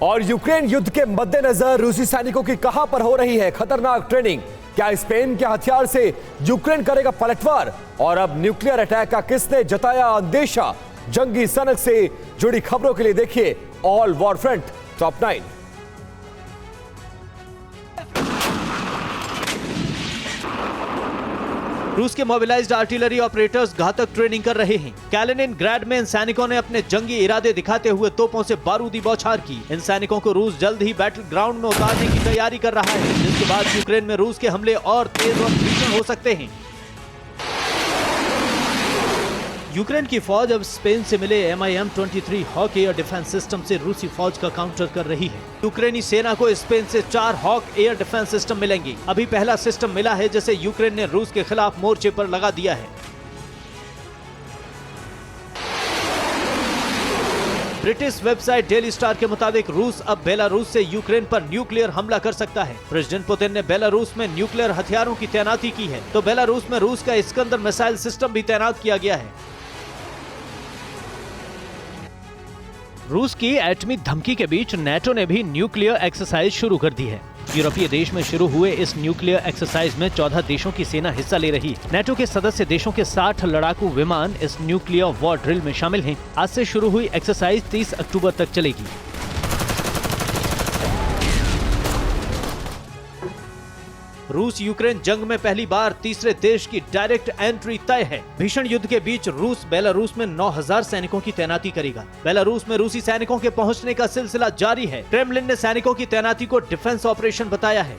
और यूक्रेन युद्ध के मद्देनजर रूसी सैनिकों की कहां पर हो रही है खतरनाक ट्रेनिंग? क्या स्पेन के हथियार से यूक्रेन करेगा पलटवार? और अब न्यूक्लियर अटैक का किसने जताया अंदेशा? जंगी सनक से जुड़ी खबरों के लिए देखिए ऑल वॉर फ्रंट टॉप 9। रूस के मोबिलाइज्ड आर्टिलरी ऑपरेटर्स घातक ट्रेनिंग कर रहे हैं। कैलिनिनग्राड में इन सैनिकों ने अपने जंगी इरादे दिखाते हुए तोपों से बारूदी बौछार की। इन सैनिकों को रूस जल्द ही बैटल ग्राउंड में उतारने की तैयारी कर रहा है, जिसके बाद यूक्रेन में रूस के हमले और तेज और भीषण हो सकते हैं। यूक्रेन की फौज अब स्पेन से मिले MIM-23 hoc air defence system से रूसी फौज का काउंटर कर रही है। यूक्रेनी सेना को स्पेन से 4 हॉक एयर डिफेंस सिस्टम मिलेंगे। अभी पहला सिस्टम मिला है, जिसे यूक्रेन ने रूस के खिलाफ मोर्चे पर लगा दिया है। ब्रिटिश वेबसाइट डेली स्टार के मुताबिक रूस अब बेलारूस से यूक्रेन पर न्यूक्लियर हमला कर सकता है। प्रेसिडेंट पुतिन ने बेलारूस में न्यूक्लियर हथियारों की तैनाती की है, तो बेलारूस में रूस का इस्कंदर मिसाइल सिस्टम भी तैनात किया गया है। रूस की एटमी धमकी के बीच नेटो ने भी न्यूक्लियर एक्सरसाइज शुरू कर दी है। यूरोपीय देश में शुरू हुए इस न्यूक्लियर एक्सरसाइज में 14 देशों की सेना हिस्सा ले रही है। नेटो के सदस्य देशों के 60 लड़ाकू विमान इस न्यूक्लियर वॉर ड्रिल में शामिल हैं। आज से शुरू हुई एक्सरसाइज 30 अक्टूबर तक चलेगी। रूस यूक्रेन जंग में पहली बार तीसरे देश की डायरेक्ट एंट्री तय है। भीषण युद्ध के बीच रूस बेलारूस में 9000 सैनिकों की तैनाती करेगा। बेलारूस में रूसी सैनिकों के पहुंचने का सिलसिला जारी है। क्रेमलिन ने सैनिकों की तैनाती को डिफेंस ऑपरेशन बताया है।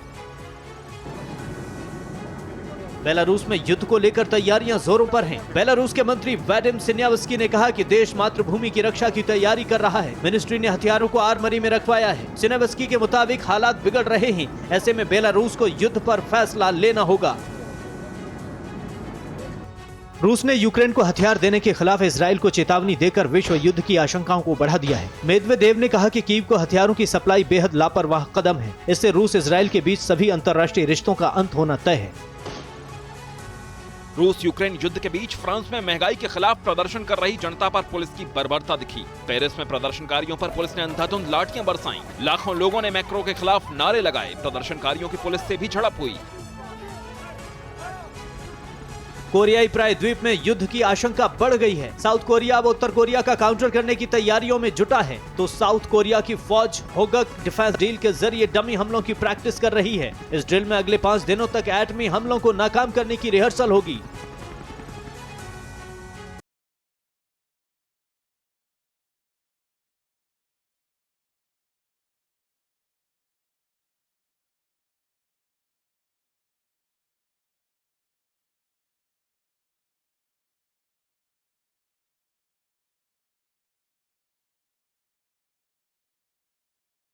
बेलारूस में युद्ध को लेकर तैयारियां जोरों पर हैं। बेलारूस के मंत्री वादिम सिन्यावस्की ने कहा कि देश मातृभूमि की रक्षा की तैयारी कर रहा है। मिनिस्ट्री ने हथियारों को आर्मरी में रखवाया है। सिन्यावस्की के मुताबिक हालात बिगड़ रहे हैं, ऐसे में बेलारूस को युद्ध पर फैसला लेना होगा। रूस ने यूक्रेन को हथियार देने के खिलाफ इजराइल को चेतावनी देकर विश्व युद्ध की आशंकाओं को बढ़ा दिया है। मेदवेदेव ने कहा कि कीव को हथियारों की सप्लाई बेहद लापरवाह कदम है। इससे रूस इजराइल के बीच सभी अंतर्राष्ट्रीय रिश्तों का अंत होना तय है। रूस यूक्रेन युद्ध के बीच फ्रांस में महंगाई के खिलाफ प्रदर्शन कर रही जनता पर पुलिस की बर्बरता दिखी। पेरिस में प्रदर्शनकारियों पर पुलिस ने अंधाधुंध लाठियां बरसाईं। लाखों लोगों ने मैक्रो के खिलाफ नारे लगाए। प्रदर्शनकारियों की पुलिस से भी झड़प हुई। कोरियाई प्रायद्वीप में युद्ध की आशंका बढ़ गई है। साउथ कोरिया अब उत्तर कोरिया का काउंटर करने की तैयारियों में जुटा है, तो साउथ कोरिया की फौज होगक डिफेंस ड्रिल के जरिए डमी हमलों की प्रैक्टिस कर रही है। इस ड्रिल में अगले 5 दिनों तक एटमी हमलों को नाकाम करने की रिहर्सल होगी।